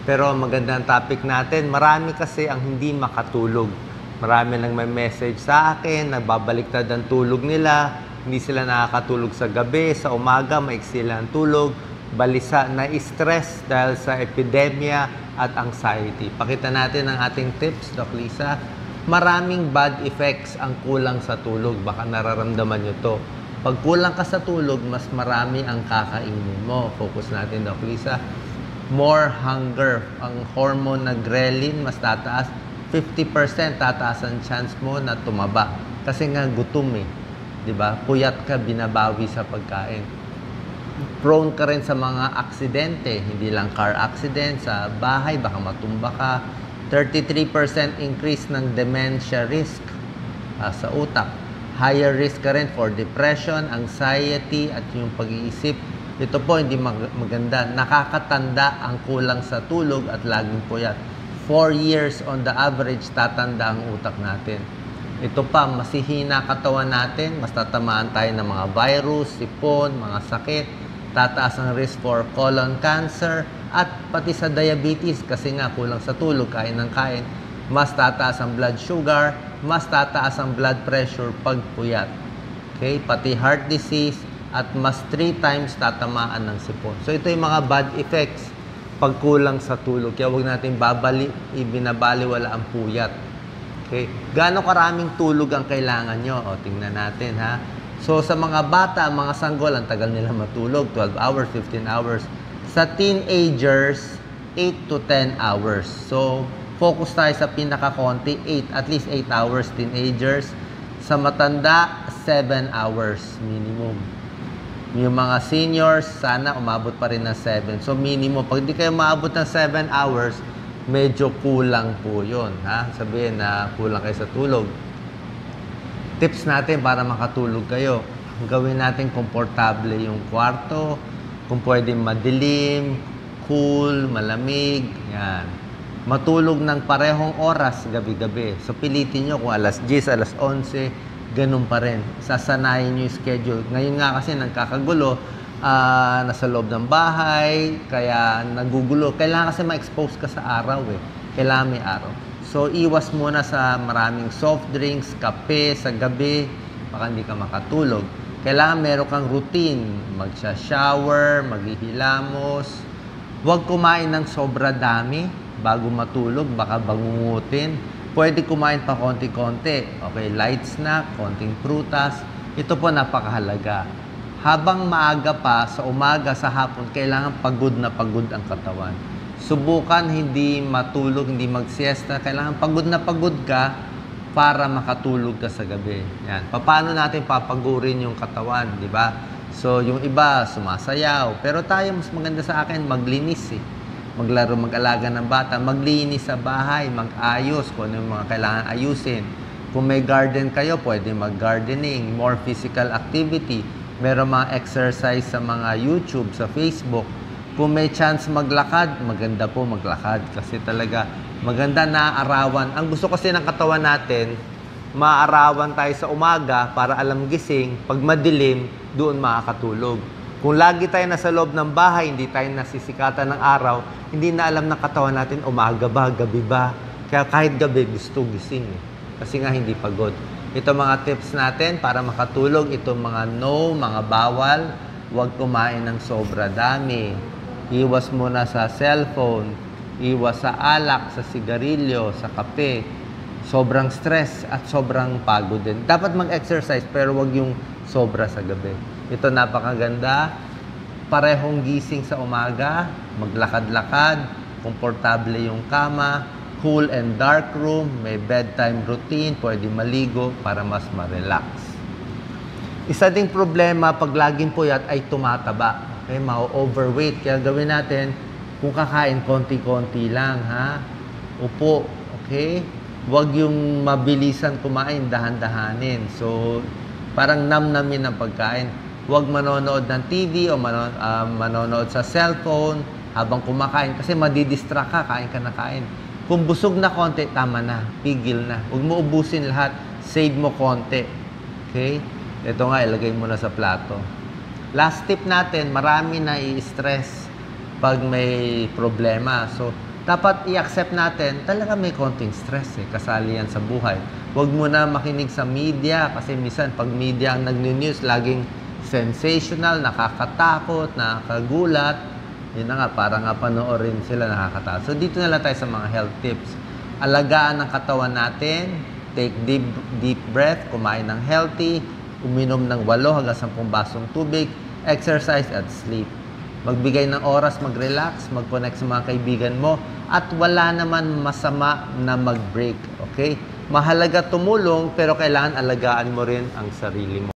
Pero magandang topic natin. Marami kasi ang hindi makatulog. Marami nang may message sa akin, nagbabaliktad ang tulog nila, hindi sila nakakatulog sa gabi, sa umaga, maiksi lang ang tulog, balisa na stress dahil sa epidemya at anxiety. Pakita natin ang ating tips, Doc Lisa. Maraming bad effects ang kulang sa tulog. Baka nararamdaman nyo to. Pag kulang ka sa tulog, mas marami ang kakainin mo. Focus natin, Doc Lisa. More hunger. Ang hormone na ghrelin, mas tataas. 50% tataas ang chance mo na tumaba. Kasi nga gutom eh. Diba? Puyat ka, binabawi sa pagkain. Prone ka rin sa mga aksidente. Hindi lang car accident, sa bahay, baka matumba ka. 33% increase ng dementia risk sa utak. Higher risk ka rin for depression, anxiety, at yung pag-iisip. Ito po, hindi maganda. Nakakatanda ang kulang sa tulog at laging puyat. 4 years on the average, tatanda ang utak natin. Ito pa, masihina katawan natin, mas tatamaan tayo ng mga virus, sipon, mga sakit, tataas ang risk for colon cancer, at pati sa diabetes, kasi nga kulang sa tulog, kain ng kain, mas tataas ang blood sugar, mas tataas ang blood pressure pag puyat. Okay? Pati heart disease, at mas 3 times tatamaan ng sipon. So ito yung mga bad effects pag kulang sa tulog. Kaya huwag natin ibinabaliwala ang puyat. Okay? Gaano karaming tulog ang kailangan nyo? O, tingnan natin, ha? So, sa mga bata, mga sanggol, ang tagal nila matulog. 12 hours, 15 hours. Sa teenagers, 8 to 10 hours. So, focus tayo sa pinaka-konti, at least 8 hours teenagers. Sa matanda, 7 hours minimum. Yung mga seniors, sana umabot pa rin ng 7. So, minimum. Pag di kayo maabot ng 7 hours, medyo kulang po yun. Ha? Sabihin na kulang kayo sa tulog. Tips natin para makatulog kayo. Gawin natin komportable yung kwarto. Kung pwede madilim, cool, malamig. Yan. Matulog ng parehong oras gabi-gabi. So, pilitin nyo kung alas 10, alas 11, ganun pa rin. Sasanayin nyo yung schedule. Ngayon nga kasi nagkakagulo, nasa loob ng bahay, kaya nagugulo. Kailangan kasi ma-expose ka sa araw eh. Kailangan may araw. So, iwas muna sa maraming soft drinks, kape sa gabi, baka hindi ka makatulog. Kailangan meron kang routine. Magsha-shower, maghihilamos. Huwag kumain ng sobra dami bago matulog, baka bangungutin. Pwede kumain pa konti-konti. Okay, light snack, konting prutas. Ito po napakahalaga. Habang maaga pa, sa umaga, sa hapon, kailangan pagod na pagod ang katawan. Subukan hindi matulog, hindi magsiesta. Kailangan pagod na pagod ka para makatulog ka sa gabi. Yan. Paano natin papagurin yung katawan, di ba? So, yung iba, sumasayaw. Pero tayo, mas maganda sa akin, maglinis eh. Maglaro, mag-alaga ng bata, maglinis sa bahay, mag-ayos kung ano yung mga kailangan ayusin. Kung may garden kayo, pwede mag-gardening, more physical activity. Meron mga exercise sa mga YouTube, sa Facebook. Kung may chance maglakad, maganda po maglakad. Kasi talaga, maganda na arawan. Ang gusto kasi ng katawan natin, maarawan tayo sa umaga para alam gising. Pag madilim, doon makakatulog. Kung lagi tayo nasa loob ng bahay, hindi tayo nasisikatan ng araw, hindi na alam ng katawan natin, umaga ba, gabi ba. Kaya kahit gabi, gusto gising. Kasi nga hindi pagod. Ito mga tips natin para makatulog. Ito mga no, mga bawal. Huwag kumain ng sobra dami. Iwas muna sa cellphone. Iwas sa alak, sa sigarilyo, sa kape. Sobrang stress at sobrang pagod din. Dapat mag-exercise pero huwag yung sobra sa gabi. Ito napakaganda. Parehong gising sa umaga, maglakad-lakad, komportable yung kama, cool and dark room, may bedtime routine, pwede maligo para mas ma-relax. Isa ding problema pag laging puyat ay tumataba. Okay, ma-overweight. Kaya gawin natin, kung kakain, konti-konti lang, ha? Upo, okay? Huwag yung mabilisan kumain, dahan-dahanin. So, parang namnamin ang pagkain. Huwag manonood ng TV o manonood sa cellphone habang kumakain kasi madidistract ka, kain ka na kain. Kung busog na konti, tama na, pigil na. Huwag mo ubusin lahat, save mo konti. Okay? Ito nga, ilagay mo na sa plato. Last tip natin, marami na i-stress pag may problema. So, dapat i-accept natin, talaga may konting stress eh, kasali yan sa buhay. Huwag mo na makinig sa media kasi minsan pag media ang nag-news, laging sensational, nakakatakot, nakakagulat. Yun na nga, para nga panoorin sila nakakatakot. So dito na lang tayo sa mga health tips. Alagaan ang katawan natin, take deep breath, kumain ng healthy, uminom ng 8 hanggang 10 basong tubig, exercise at sleep. Magbigay ng oras, mag-relax, mag-connect sa mga kaibigan mo, at wala naman masama na mag-break, okay? Mahalaga tumulong, pero kailangan alagaan mo rin ang sarili mo.